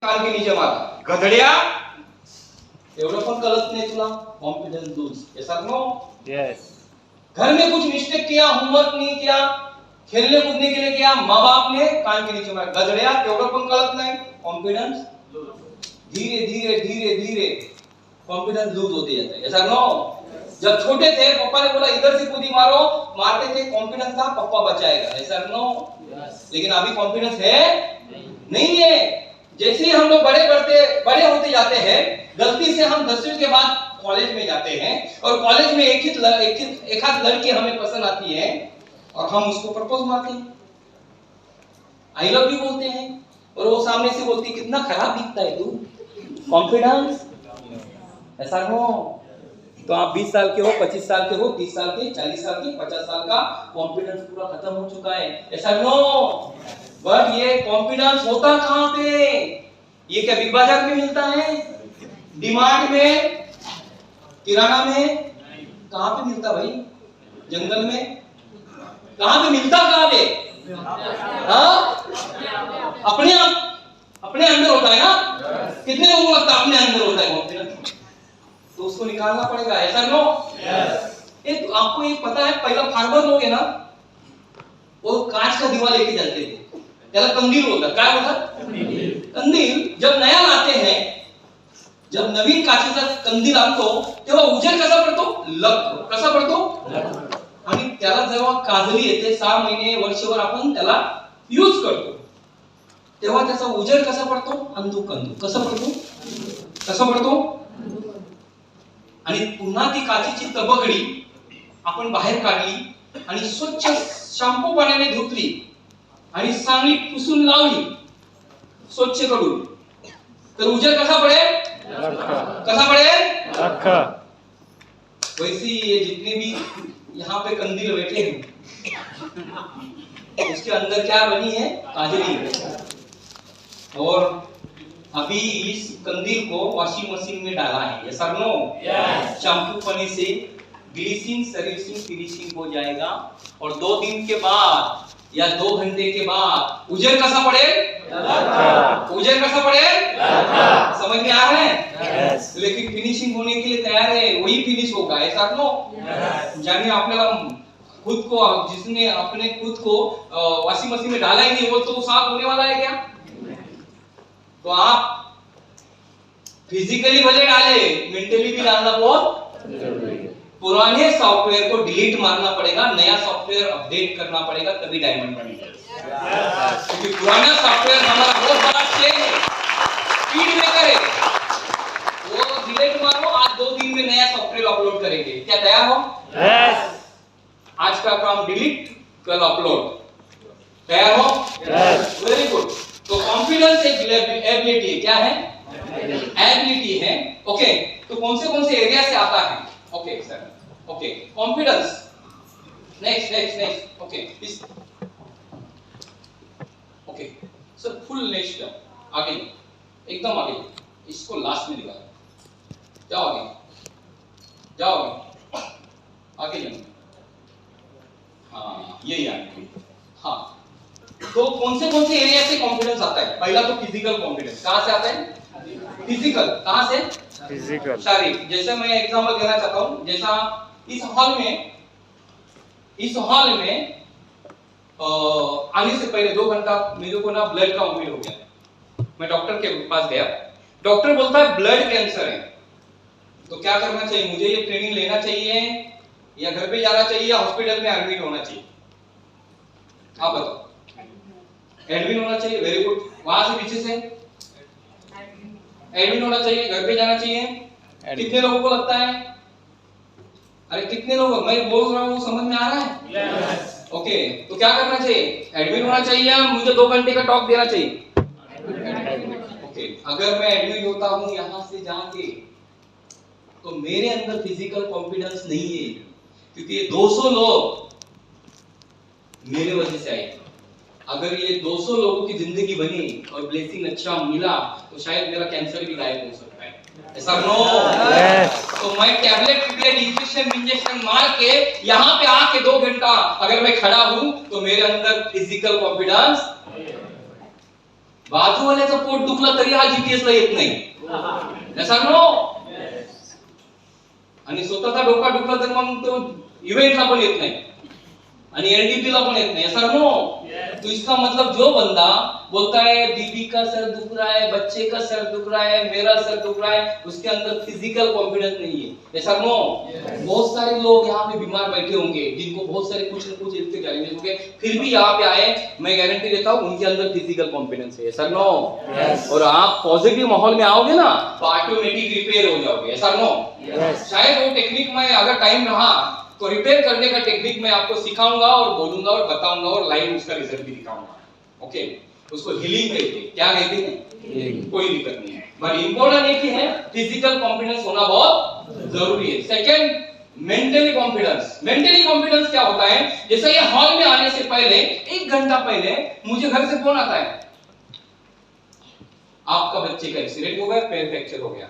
कान के नीचे मारा गधड़िया एवढं पण कळत नाही तुला कॉन्फिडेंस लूज ऐसा नो यस घर में कुछ मिस्टेक किया होमवर्क नहीं किया खेलने कूदने के लिए किया माँ बाप ने कान के नीचे मारा गधड़िया एवढं पण कळत नाही कॉन्फिडेंस धीरे धीरे धीरे धीरे कॉन्फिडेंस लूज होते जाता है ऐसा नो जब छोटे थे पापा ने बोला इधर से कूदी मारो मारते थे कॉन्फिडेंस था पापा बचाएगा ऐसा नो लेकिन अभी कॉन्फिडेंस है नहीं है जैसे ही हम लोग बड़े होते जाते हैं गलती से हम 10वीं के बाद कॉलेज में जाते हैं और कॉलेज में एक आध लड़की हमें पसंद आती है और हम उसको प्रपोज मारते हैं आई लव यू बोलते हैं और वो सामने से बोलती कितना खराब दिखता है तू कॉन्फिडेंस ऐसा हो तो आप 20 साल के हो 25 साल के हो 30 साल के 40 साल के 50 साल का कॉन्फिडेंस पूरा खत्म हो चुका है ऐसा नो बट ये कॉन्फिडेंस होता कहां पे ये क्या बिग बाजार में मिलता है डिमांड में किराना में कहां पे मिलता भाई जंगल में कहां पे मिलता कहां पे हाँ अपने अंदर होता है ना कितने लोगों को लगता है अपने अंदर होता है कॉन्फिडेंस तो उसको निकालना पड़ेगा ऐसा नो तो आपको ये पता है पहला फार्मर लोग है ना वो कांच का दीवा लेके चलते थे त्याला कंदील होता काय होता कंदील जब नया लाते हैं जब नवीन काचेचा कंदील आणतो तेव्हा उजेड कसा पडतो कसा पडतो आणि त्याला जेव्हा काजळी येते 6 महिने वर्षभर आपण त्याला यूज करतो तेव्हा त्याचा उजेड कसा पडतो अंधुक कसा पडतो आणि पुन्हा ती काचेची तबकडी आपण बाहेर काढली आणि स्वच्छ शॅम्पू पाण्याने धुतली आणि चांगली पुसून लावली स्वच्छ करून तर उजेड कसा पड़ेल वैसे ये जितने भी यहाँ पे कंदील बैठे हैं उसके अंदर क्या बनी है काजली और अभी इस कंदील को वॉशिंग मशीन में डाला है ये सर नो शैम्पू पानी से ग्लीसिंग सर्विसिंग फिनिशिंग हो जाएगा और 2 दिन के बाद या 2 घंटे के बाद उजेड कसा पड़ेल समझ में आ रहा है लेकिन फिनिशिंग होने के लिए तैयार है वही फिनिश होगा ऐसा नो जाने आपल्याला खुद को जिसने अपने खुद को वॉशिंग मशीन में डाला ही नहीं वो तो साफ होने वाला है क्या तो आप फिजिकली भले डाले मेंटली भी डालना बहुत जरूरी है पुराने सॉफ्टवेयर को डिलीट मारना पड़ेगा नया सॉफ्टवेयर अपडेट करना पड़ेगा तभी डायमंड बनेगा क्योंकि पुराना सॉफ्टवेयर हमारा बहुत बड़ा चेन है स्पीड ब्रेकर है वो डिलीट मारो आज 2 दिन में नया सॉफ्टवेयर अपलोड करेंगे क्या तैयार हो यस आज का काम डिलीट कल अपलोड तैयार हो यस वेरी गुड तो कॉन्फिडेंस एक एबिलिटी क्या है एबिलिटी है ओके तो कौन से एरिया से आता है okay sir okay confidence next okay okay sir full next आगे एकदम आगे इसको लास्ट में दिखा जाओ आगे जाओ हाँ यही आगे हाँ तो कौन से एरिया से कॉन्फिडेंस आता है पहला तो फिजिकल कॉन्फिडेंस कहां से आता है फिजिकल कहां से फिजिकल शारीरिक जैसे मैं एग्जांपल देना चाहता हूं जैसा इस हॉल में आने से पहले 2 घंटा मेरे को ना ब्लड का उम्मीद हो गया मैं डॉक्टर के पास गया डॉक्टर बोलता है ब्लड कैंसर है तो क्या करना चाहिए मुझे ये ट्रेनिंग लेना चाहिए या घर पे जाना चाहिए या हॉस्पिटल में एडमिट होना चाहिए आप बताओ एडमिट होना चाहिए वेरी गुड वहां से पीछे से एडमिट होना चाहिए घर पे जाना चाहिए कितने लोगों को लगता है अरे कितने लोग मैं बोल रहा हूँ समझ में आ रहा है yes. ओके तो क्या करना चाहिए एडमिट होना चाहिए मुझे 2 घंटे का टॉक देना चाहिए ओके अगर मैं एडमिट होता हूँ यहाँ से जाके तो मेरे अंदर फिजिकल कॉन्फिडेंस नहीं है क्योंकि ये 200 लोग मेरे वजह से आए अगर ये 200 लोगों की जिंदगी बनी और ब्लेसिंग अच्छा मिला तो शायद मेरा कैंसर भी गायब हो सकता है ऐसा नो तो मैं टैबलेट इंजेक्शन मार के यहाँ पे आके 2 घंटा अगर मैं खड़ा हूँ तो मेरे अंदर फिजिकल कॉन्फिडेंस बाजू वाल्याचं पोट दुखलं तरी हा GPS ला येत नाही, नो. आणि स्वतःचा डोका दुखला तर मग तो इव्हेंटला पण येत नाही आणि एनडीपी ला पण येत नहीं, ऐसा नो. तो इसका मतलब जो बंदा बोलता है बीबी का सर दुख रहा है, बच्चे का सर दुख रहा है, मेरा सर दुख रहा है, उसके अंदर फिजिकल कॉन्फिडेंस नहीं है, ऐसा नो. बहुत सारे लोग यहाँ पे बीमार बैठे होंगे जिनको बहुत सारे कुछ न कुछ इसके चैलेंजेस होंगे, फिर भी यहाँ पे आए, मैं गारंटी देता हूँ उनके अंदर फिजिकल कॉन्फिडेंस है, ऐसा नो. और आप पॉजिटिव माहौल में आओगे ना तो ऑटोमेटिक रिपेयर हो जाओगे, ऐसा नो. शायद वो टेक्निक में अगर टाइम रहा तो रिपेयर करने का टेक्निक मैं आपको सिखाऊंगा और बोलूंगा और बताऊंगा और लाइव उसका रिजल्ट भी दिखाऊंगा. ओके, उसको हीलिंग कहते हैं. क्या कहते हैं? कोई दिक्कत नहीं है, बट इंपॉर्टेंट एक ही है, फिजिकल कॉन्फिडेंस होना बहुत जरूरी है. Second, mentally confidence. Mentally confidence क्या होता है? जैसे ये हॉल में आने से पहले 1 घंटा पहले मुझे घर से फोन आता है, आपका बच्चे का एक्सीडेंट हो गया, पैर फ्रैक्चर हो गया,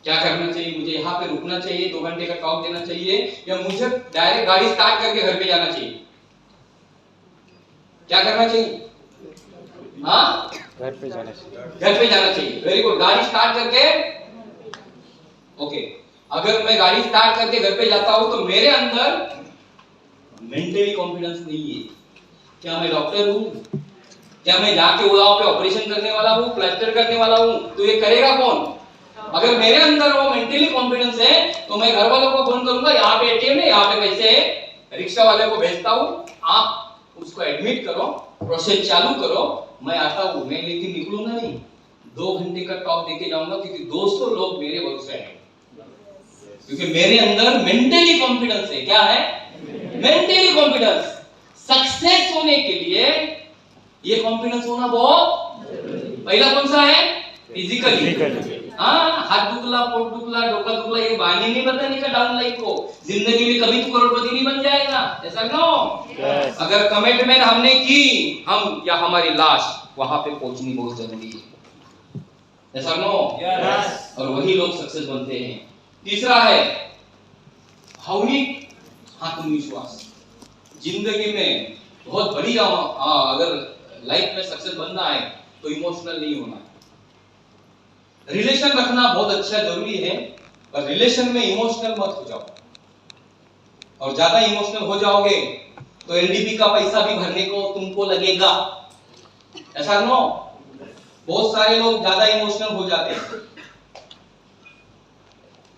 क्या करना चाहिए, मुझे यहाँ पे रुकना चाहिए, 2 घंटे का टॉक देना चाहिए, या मुझे डायरेक्ट गाड़ी स्टार्ट करके घर पे जाना चाहिए? क्या करना चाहिए? हाँ, घर पे जाना चाहिए. घर पे जाना चाहिए. Very good. गाड़ी स्टार्ट करके, ओके, अगर मैं गाड़ी स्टार्ट करके घर पे जाता हूं तो मेरे अंदर मेंटली कॉन्फिडेंस नहीं है. क्या मैं डॉक्टर हूं? क्या मैं जाके उड़ाव पे ऑपरेशन करने वाला हूं, प्लास्टर करने वाला हूं? तो ये करेगा कौन? अगर मेरे अंदर वो मेंटली कॉन्फिडेंस है तो मैं घर वालों को फोन करूंगा, यहाँ पे एटीएम है, यहाँ पे पैसे है, रिक्शा वाले को भेजता हूँ, आप उसको एडमिट करो, प्रोसेस चालू करो, मैं आता हूँ. मैं लेकिन निकलूंगा नहीं, 2 घंटे का टॉक देके जाऊंगा, क्योंकि 200 लोग मेरे भरोसे हैं, क्योंकि मेरे अंदर मेंटली कॉन्फिडेंस है. क्या है? Mentally confidence. सक्सेस होने के लिए ये कॉन्फिडेंस होना बहुत, पहला कौन सा है? फिजिकली. हाँ, हाथ दुखला, पोट दुखला, डोका दुखला, ये बहाने नहीं बताने का डाउन लाइफ को. जिंदगी में कभी तो करोड़पति नहीं बन जाएगा, ऐसा नो. अगर कमिटमेंट हमने की, हम या हमारी लाश वहां पे पहुंचनी बहुत जरूरी है, ऐसा नो. और वही लोग सक्सेस बनते हैं. तीसरा है भावनिक आत्मविश्वास. जिंदगी में बहुत बड़ी अगर लाइफ में सक्सेस बनना है तो इमोशनल नहीं होना. रिलेशन रखना बहुत अच्छा जरूरी है, पर रिलेशन में इमोशनल मत हो जाओ. और ज्यादा इमोशनल हो जाओगे तो एलडीपी का पैसा भी भरने को तुमको लगेगा, ऐसा नो. बहुत सारे लोग ज्यादा इमोशनल हो जाते हैं.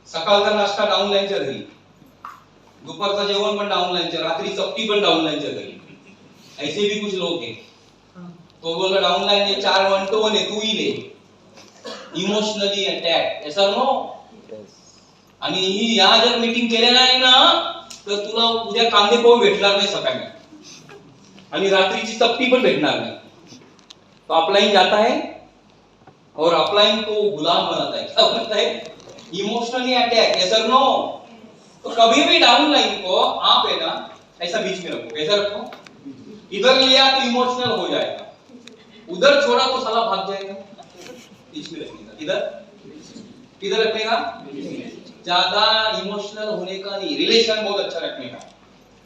सकाळचा नाश्ता डाउनलाईनच्या घरी, दुपारचं जेवण पण डाउनलाईनच्या, रात्री चपटी पण डाउनलाईनच्या घरी. ऐसे भी कुछ लोग हैं. तो बोला डाउनलाईन है, 4 1-1 है, तू ही ले. इमोशनली अटॅक, ऐसा नो. आणि ही या जर मीटिंग केल्या नाही ना तर तुला उद्या कांदे पोहे भेटणार नाही सकाळी, आणि रात्रीची चपटी पण भेटणार नहीं. तो अपलाइन जाता है और अपलाइन को गुलाम बनाता है. क्या बनता है? इमोशनली अटैक, ऐसा नो. तो कभी भी डाउनलाइन को आप है ना ऐसा बीच में रखो. कैसा रखो? इधर लिया तो इमोशनल हो जाएगा, उधर छोड़ा तो साला भाग जाएगा. बीच में रखने का. किधर रखने का? ज्यादा इमोशनल होने का नहीं. रिलेशन बहुत अच्छा रखने का.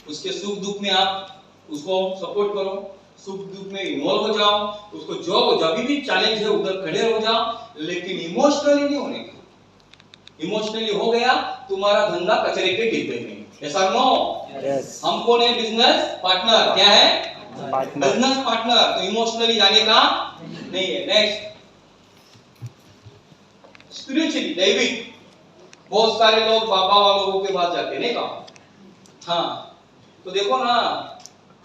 उसके सुख दुख में आप उसको सपोर्ट करो, सुख दुख में इन्वॉल्व हो जाओ, उसको जब भी चैलेंज है उधर खड़े हो जाओ, लेकिन इमोशनली नहीं होने का. इमोशनली हो गया तुम्हारा धंधा कचरे के डिब्बे में, ऐसा नो. हम कौन है? Business partner. क्या है? Business partner. तो इमोशनली जाने का नहीं है. नेक्स्ट, स्पिरिचुअली, दैविक. बहुत सारे लोग बाबा वालों के पास जाते नहीं का? हाँ, तो देखो ना,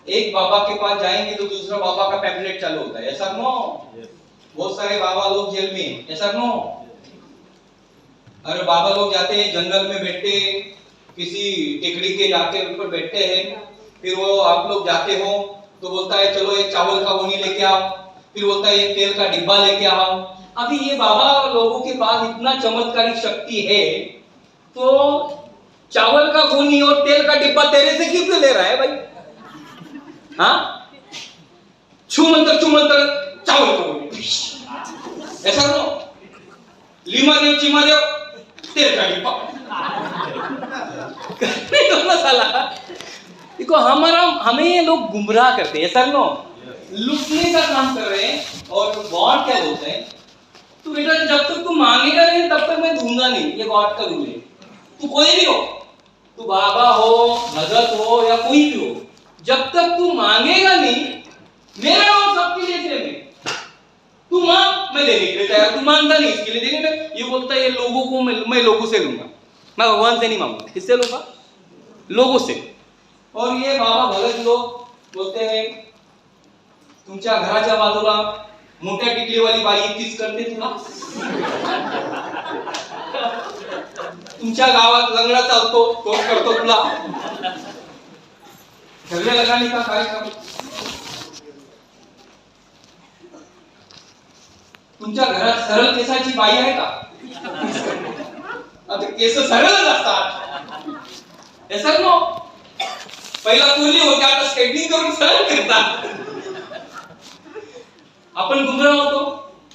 एक बाबा के पास जाएंगे तो दूसरा बाबा का पैम्फलेट चालू होता है, ऐसा नो. बहुत सारे बाबा लोग जेल में, ऐसा नो. अरे बाबा लोग जाते हैं जंगल में, बैठते किसी टेकड़ी के जाके ऊपर बैठते हैं, फिर वो आप लोग जाते हो तो बोलता है चलो एक चावल का गोनी लेके आओ, फिर बोलता है एक तेल का डिब्बा लेके आओ. अभी ये बाबा लोगों के पास इतना चमत्कारिक शक्ति है, तो चावल का गोनी और तेल का डिब्बा तेरे से क्यों ले रहा है भाई? हाँ, छू मंतर चावल का गोनी, ऐसा नो. लीमा देव चीमा देव तेल का डिब्बा नहीं तो ना साला. देखो हमें ये लोग गुमराह करते हैं, ऐसा नो. लुटने का काम कर रहे हैं। और गॉड क्या बोलते हैं, तू बेटा जब तक तू मांगेगा नहीं तब तक मैं दूंगा नहीं। ये गॉड का रूल है। तू कोई भी हो, तू बाबा हो, भगत हो या कोई भी हो, जब तक तू मांगेगा नहीं, मेरा और सबके लिए सेम है। तू मांग, मैं देने के लिए तैयार। तू मांगता नहीं, इसके लिए देने में ये बोलता है ये लोगों को मैं लोगों से लूंगा, मैं भगवान से नहीं मांगूंगा। किससे लूंगा? लोगों से। और ये बाबा भगत लोग बोलते हैं तुमच्या घराच्या बाजूला मोठ्या टिकलीवाली बाई तीच करते तुला, तुमच्या गावात लंगडा चालतो तोच करतो तुला। झगड़े लगाने का कार्यक्रम। तुमच्या घरात सरळ केसाची बाई आहे का? आता केस सरळच असतात, हे सर नो पहिला कुर्ली होते, आता स्ट्रेटनिंग करून सरळ करतात। आपण गुंगरा होतो,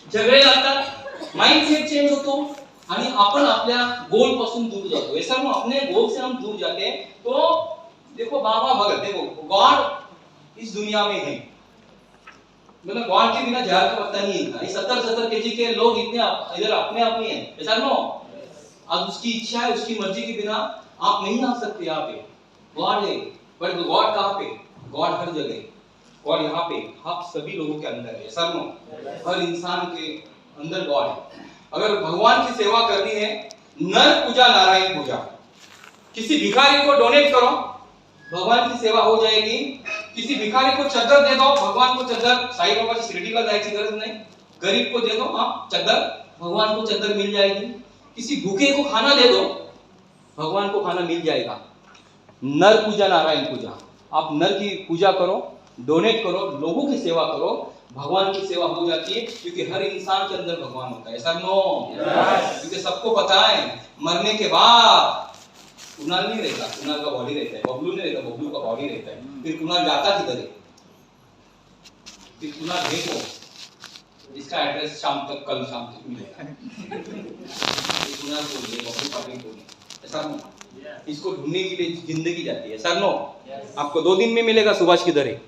झगडे लागतात, माइंडसेट चेंज होतो आणि आपण आपल्या गोल पासून दूर जातो। ऐसा हम अपने गोल से हम दूर जाते हैं। तो देखो बाबा भगत, देखो गॉड इस दुनिया में है, मतलब गॉड के बिना जहर का पत्ता नहीं हिलता। 70-70 केजी के लोग इतने इधर अपने आप ही हैं, ऐसा नो। अब उसकी इच्छा है, उसकी मर्जी के बिना आप नहीं आ सकते यहाँ पे। गॉड है, बट गॉड कहाँ पे? गॉड हर जगह। और यहाँ पे आप सभी लोगों के अंदर है, ऐसा नो। हर इंसान के अंदर गॉड है। अगर भगवान की सेवा करनी है, नर पूजा नारायण पूजा। किसी भिखारी को डोनेट करो, भगवान की सेवा हो जाएगी। किसी भिखारी को चद्दर दे दो, भगवान को चद्दर, साईं बाबा की शिरडीला जायची गरज नहीं, गरीब को दे दो हाँ चद्दर, भगवान को चद्दर मिल जाएगी। किसी भूखे को खाना दे दो, भगवान को खाना मिल जाएगा। नर पूजा नारायण पूजा। आप नर की पूजा करो, डोनेट करो, लोगों की सेवा करो, भगवान की सेवा हो जाती है। क्योंकि हर इंसान के अंदर भगवान होता है, ऐसा नो। क्योंकि सबको पता है मरने के बाद कुणाल नहीं रहता, कुणाल का बॉडी रहता है, बबलू नहीं रहता, बबलू का बॉडी रहता है। फिर कुणाल जाता किधर है? फिर कुणाल देखो, इसका एड्रेस शाम तक, कल शाम तक मिलेगा। कुणाल को ले, बबलू पाटिल को ले, ऐसा नो। इसको ढूंढने के लिए जिंदगी जाती है, ऐसा नो। आपको 2 दिन में मिलेगा सुभाष किधर है,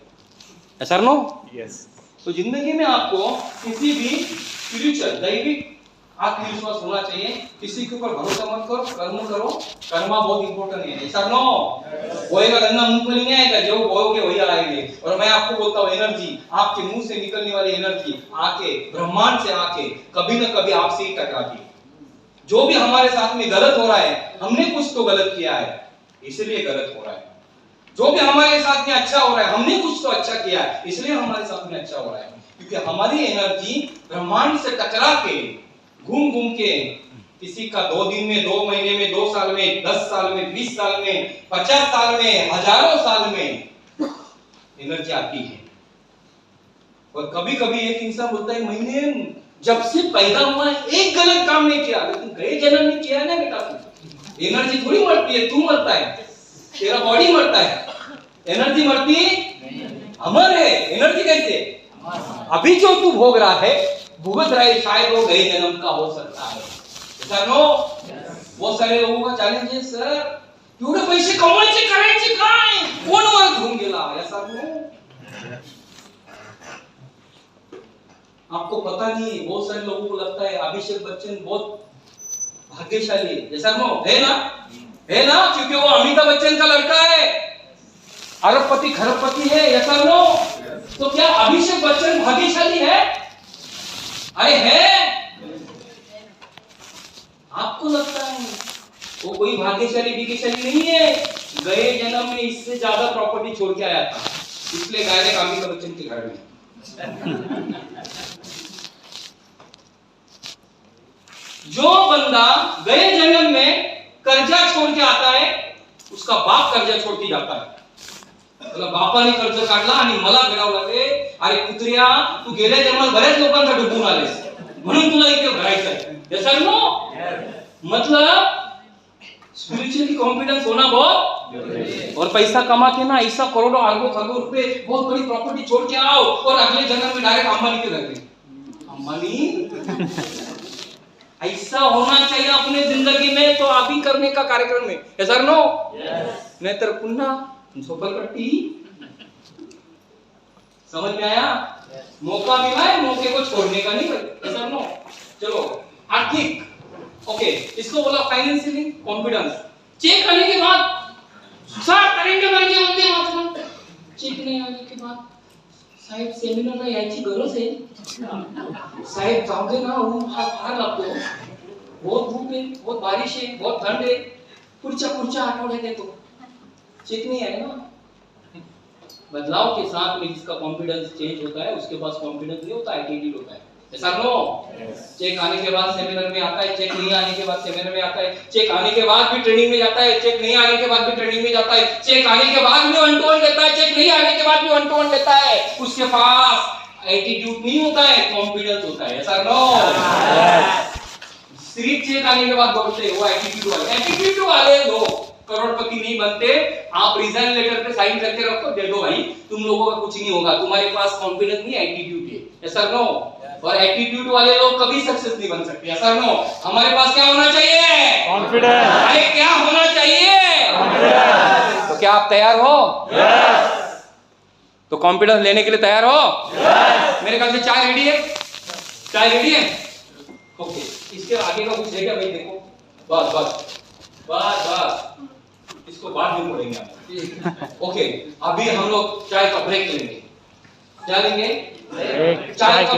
ऐसा नो। यस। तो जिंदगी में आपको किसी भी स्पिरिचुअल दैविक आत्मविश्वास होना चाहिए। किसी के ऊपर भरोसा मत करो, कर्म करो। कर्मा बहुत इंपॉर्टेंट है, ऐसा नो। बोएगा गन्ना मुंह में नहीं आएगा, जो बोओगे वही आएंगे। और मैं आपको बोलता हूँ एनर्जी, आपके मुंह से निकलने वाली एनर्जी आके ब्रह्मांड से आके कभी न कभी आपसे ही टकराती है। जो भी हमारे साथ में गलत हो रहा है, हमने कुछ तो गलत किया है, इसलिए गलत हो रहा है। जो भी हमारे साथ में अच्छा हो रहा है, हमने कुछ तो अच्छा किया है, इसलिए हमारे साथ में अच्छा हो रहा है। क्योंकि हमारी एनर्जी ब्रह्मांड से टकरा के घूम घूम के किसी का 2 दिन में, 2 महीने में, 2 साल में, 10 साल में, 20 साल में, 50 साल में, हजारों साल में एनर्जी आती है। और कभी कभी एक इंसान बोलता है मैंने जब से पैदा हुआ एक गलत काम नहीं किया, लेकिन गए जन्म में किया है ना बेटा। तू एनर्जी थोड़ी मरती है, तू मरता है, तेरा बॉडी मरता है, एनर्जी मरती अमर है। एनर्जी कैसे? अभी जो तू भोग रहा है, भुगत रहा है, शायद वो गए जन्म का हो सकता है, ऐसा नो। बहुत सारे लोगों का चॅलेंज आहे, सर एवढे पैसे कमवायचे करायचे काय, कोण वर घेऊन गेला, ऐसा नो। आपको पता नहीं है, बहुत सारे लोगों को लगता है अभिषेक बच्चन बहुत भाग्यशाली है, ऐसा नो। है ना, है ना, क्योंकि वो अमिताभ बच्चन का लड़का है, अरबपति खरबपति है, ऐसा नो। तो क्या अभिषेक बच्चन भाग्यशाली है? अरे है। आपको लगता है वो कोई भाग्यशाली नहीं है, गए जन्म में इससे ज्यादा प्रॉपर्टी छोड़ के आया था, इसलिए डायरेक्ट अमिताभ बच्चन के घर में। जो बंदा गए जन्म में कर्जा छोड़ के आता है, उसका बाप कर्जा छोड़ के जाता है। मतलब बापाने कर्ज काढला आणि मला फेडावं लागले, अरे कुत्र्या तू गेल्या जन्मात बऱ्याच लोकांचा डुबून आलेस, म्हणून तुला इथे भरायचं आहे, ऐसा नो। मतलब स्पिरिचुअली कॉन्फिडेंस होना बहुत, और पैसा कमा के ना ऐसा करोड़ों अरबों खरबों रुपए बहुत बड़ी प्रॉपर्टी छोड़ के आओ, और अगले जन्म में डायरेक्ट अंबानी के घर में। अंबानी ऐसा होना चाहिए अपने जिंदगी में, तो आप ही करने का कार्यक्रम में, ऐसा नो। नहीं तर पुन्हा झोपलपट्टी समझ में आया? मौका मिला है, मौके को छोड़ने का नहीं भाई, सर नो। चलो आर्थिक, ओके, इसको बोला फाइनेंशियली कॉन्फिडेंस। चेक आने के बाद सर करेंगे म्हणजे म्हणते मात्र चेक नाही आने के बाद साहेब सेमिनारला यायची गरज आहे साहेब, जाऊ दे ना, ऊन हा फार लागतो, बहुत धूप है, बहुत बारिश है, बहुत ठंड है, पुढच्या आठवड्यात येतो। चेक नहीं आएगा ना। बदलाव के साथ में जिसका कॉन्फिडेंस चेंज होता है उसके पास कॉन्फिडेंस नहीं होता, एटीट्यूड होता है। ऐसा नो? चेक आने के बाद सेमिनार में आता है, चेक नहीं आने के बाद सेमिनार में आता है, चेक आने के बाद भी ट्रेनिंग में जाता है, चेक नहीं आने के बाद भी ट्रेनिंग में जाता है, चेक आने के बाद भी वन टू वन लेता है, चेक नहीं आने के बाद भी वन टू वन लेता है। उसके पास एटीट्यूड नहीं होता है, कॉन्फिडेंस होता है। ऐसा नो? सिर्फ चेक आने के बाद दौड़ते वो एटीट्यूड वाले लोग करोड़पति नहीं बनते। आप रिजाइन लेटर पे साइन करके रखो, दे दो भाई, तुम लोगों का कुछ नहीं होगा, तुम्हारे पास कॉन्फिडेंस नहीं, एटीट्यूड है। ऐसा नो? और एटीट्यूड वाले लोग कभी सक्सेस नहीं बन सकते। ऐसा नो? हमारे पास क्या होना चाहिए? कॉन्फिडेंस। अरे क्या होना चाहिए? कॉन्फिडेंस। तो क्या आप तैयार हो? यस। तो कॉन्फिडेंस लेने के लिए तैयार हो? यस। मेरे ख्याल से चाय रेडी है? चाय रेडी है? ओके, इसके आगे का कुछ है क्या भाई? देखो, बस बस बस बस, इसको बाद में पढ़ेंगे आप। ओके, अभी हम लोग चाय का ब्रेक लेंगे। क्या लेंगे? एक चाय का